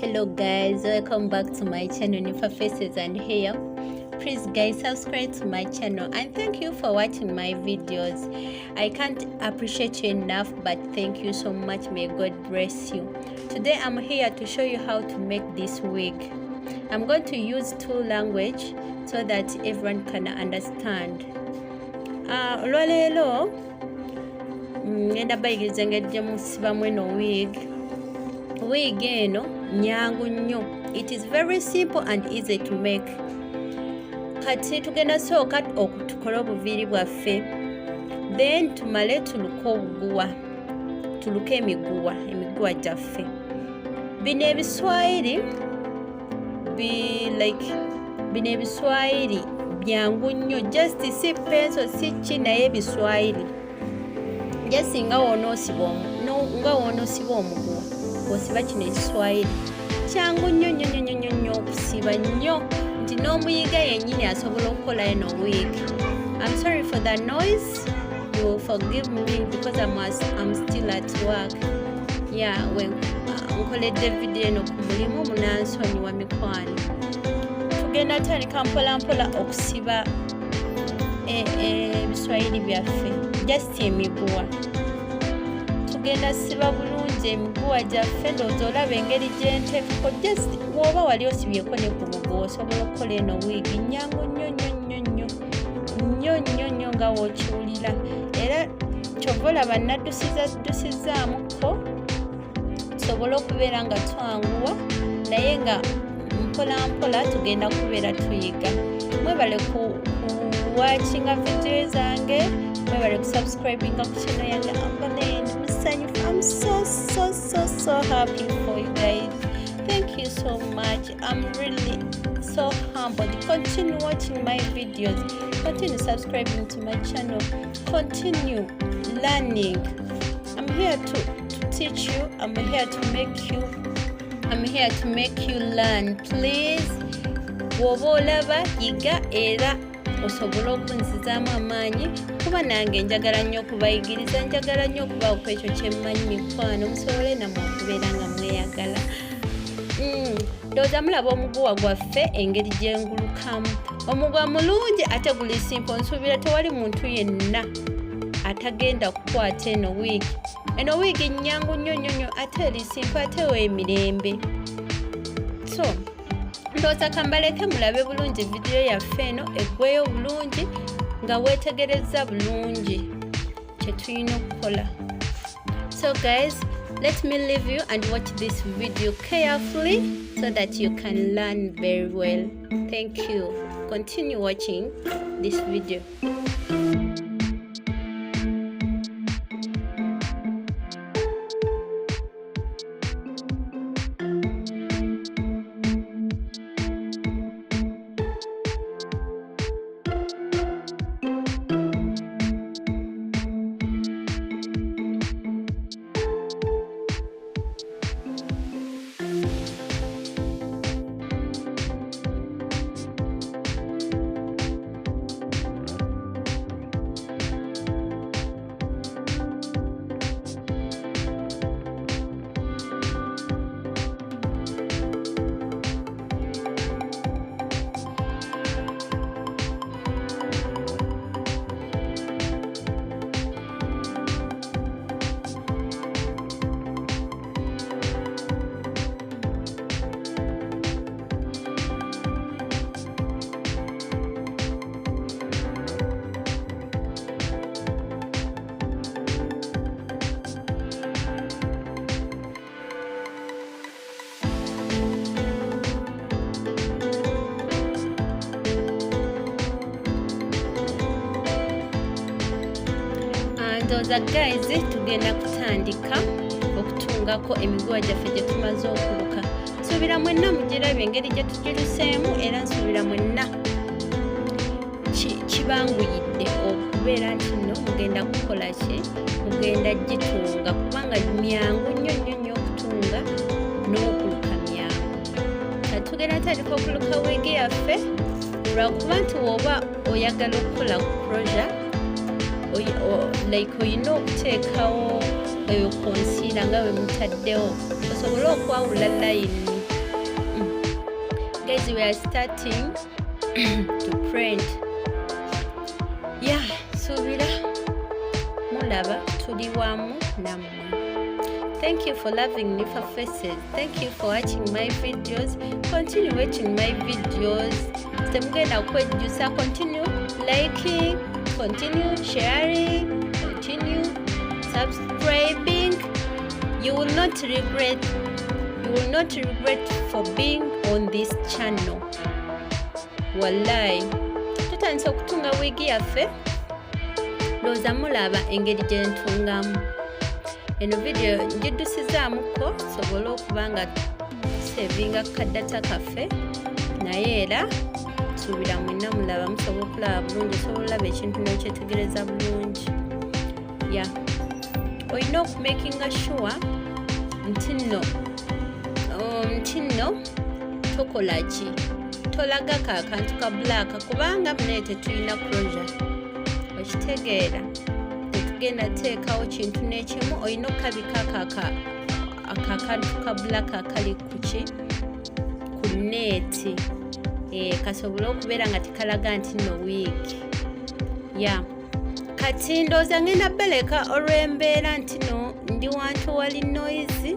Hello guys, welcome back to my channel Nifa Faces and Hair. Please guys, subscribe to my channel and thank you for watching my videos. I can't appreciate you enough, but thank you so much. May God bless you. Today I'm here to show you how to make this wig. I'm going to use two languages so that everyone can understand. Olwaleero ngenda bayigiriza engeri gye musibamu eno wig eno nyangu nnyo. It is very simple and easy to make. Kati tugenda sooka okutukola obuviiri bwaffe, then tumale tuluke obuguwa, tuluke emiguwa gyaffe. Bino ebiswayiri bino ebiswayiri byangu nnyo, just si pencil si ki naye ebiswayiri just nga wonoosiba omuguwa osiba kino ekiswayiri kyangu nnyo okusiba nnyo nti n'omuyiga yennyini asobola okukola eno wig. I'm sorry for the noise, you will forgive me because I'm still at work. Yeah, nkoledde video eno ku mulimu munansonyiwa mikwano. Tugenda tandika mpola okusiba ebiswayiri byaffe, just emiguwa. Tugenda siba bulungi emiguwa gyaffe, ndowooza olaba engeri gyenteekako. Just bw'oba wali osibyeko ne ku muguwa osobola okukola eno wig nnyangu nnyo nga w'okiwulira. Era kyova olaba naddusizaamuko tusobole okubeera nga twanguwa naye nga mpola tugenda kubeera tuyiga. Mwebale ku watchinga video zange, mwebale ku subscribinga ku channel yange Amberland Musanyufu. I'm so happy for you guys. Thank you so much. I'm really so humbled. Continue watching my videos, continue subscribing to my channel, continue learning. I'm here to teach you, I'm here to make you learn. Please bw'oba olaba yiga era osobola okunzizaamu amaanyi kuba nange njagala nnyo okubayigiriza, njagala nnyo okubawa ku ekyo kyemmanyi mikwano musobole nammwe okubeera nga mweyagala. Ndowooza mulaba omuguwa gwaffe engeri gyengulukamu. Omuguwa mulungi ate guli simple. Nsuubira tewali muntu yenna atagenda kukwata eno wig. Eno wig nnyangu nnyo ate eri simple ate w'emirembe. So ndowooza kambaleke mulabe bulungi video yaffe eno eggweyo bulungi nga weetegereza bulungi kye tulina okukola. So guys, let me leave you and watch this video carefully so that you can learn very well. Thank you. Continue watching this video. Ndowooza guys tugenda kutandika okutungako emiguwa gyaffe gye tumaze okuluka. Nsuubira mwenna mugirabye engeri gye tugiruseemu era nsuubira mwenna kibanguyidde okubeera nti nno mugenda kukola ki, mugenda gitunga kubanga myangu nnyo okutunga n'okuluka myangu. Kati tugenda tandika okuluka wig yaffe lwakuba nti woba oyagala okukola closure olina okuteekawo eyo concealer nga bwe mutaddewo osobola okwawula layini guys, we are starting to print. Yeah, subira mulaba tuli wamu namwe. Thank you for loving Nifa Faces. Thank you for watching my videos. Continue watching my videos. Continue liking, continue sharing, continue subscribing. You will not regret. You will not regret for being on this channel. Wallahi. Tutandise okutunga wigi yaffe. Loza mulaba engeri gye ntungamu. Eno video njidusizaamuko sobola okuba nga tusevinga kadata kaffe naye era suubira mwenna mulaba musobola okulaba bulungi osobola olaba ekintu n'okyetegereza bulungi. Yeah. Olina okumakinga sure nti nno tokola ki tolagako akantu ka black kubanga munaye tetulina closure. Okitegeera tetugenda teekawo kintu n'ekimu olina okabika akantu ka black akali ku neeti kasobole okubeera nga tekalaga nti nno wiiki. Ya kati ndowooza ngenda baleka olw'embeera nti no ndi wantu wali noise.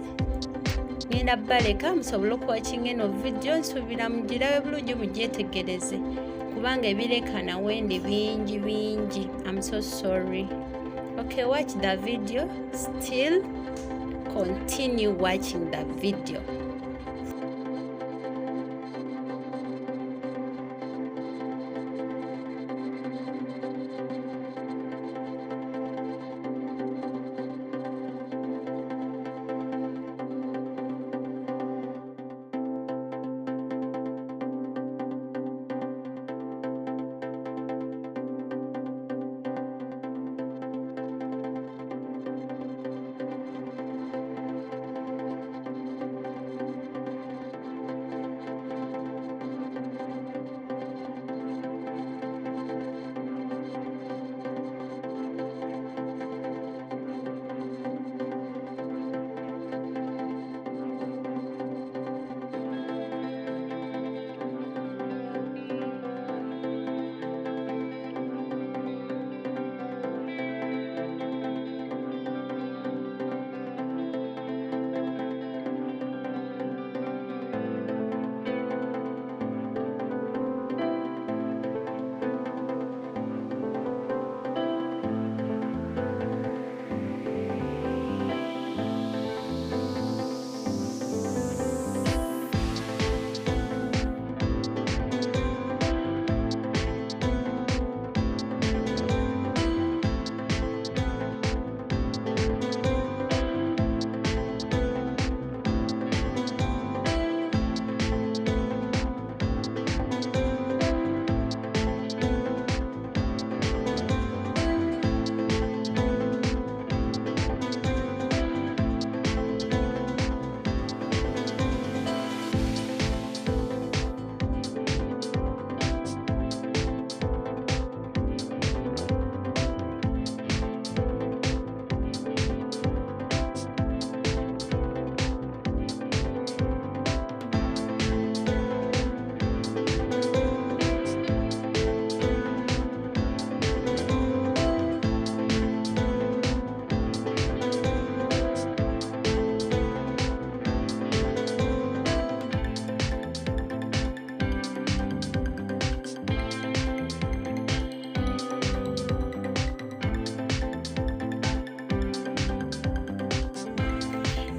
Ngenda baleka musobole okuwakinga eno video nsuubira mugirabe bulungi mugyetegereze kubanga ebirekana wende bingi. I'm so sorry. Okay, watch the video. Still continue watching the video.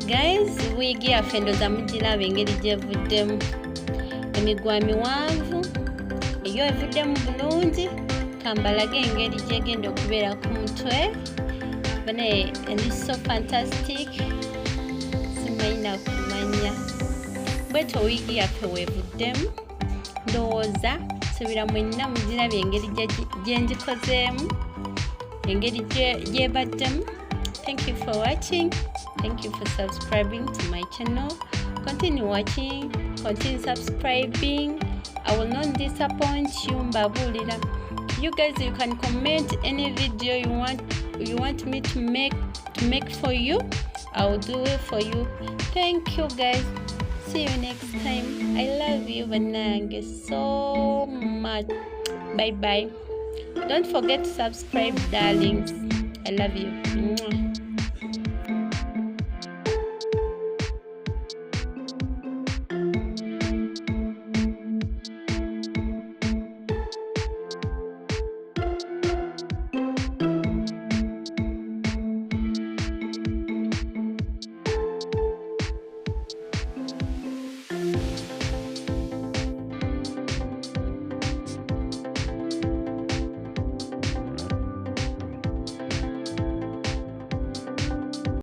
Guys, wigi yaffe ndoza mugiraba engeri gyevuddemu. Emigwa miwanvu eyo evuddemu bulungi kambalage engeri gyegenda okubeera ku mutwe. Bane and this is so fantastic. Simayina kumanya bweto wigi yaffe wevuddemu. Ndowooza subira mwenna mugiraba engeri gyengikozeemu engeri gyebaddemu. Thank you for watching. Thank you for subscribing to my channel. Continue watching, continue subscribing. I will not disappoint you, mbabulira. You guys, you can comment any video you want me to make for you. I will do it for you. Thank you guys. See you next time. I love love you banange so much. Bye bye. Don't forget to subscribe, darlings. I love you. Mwah.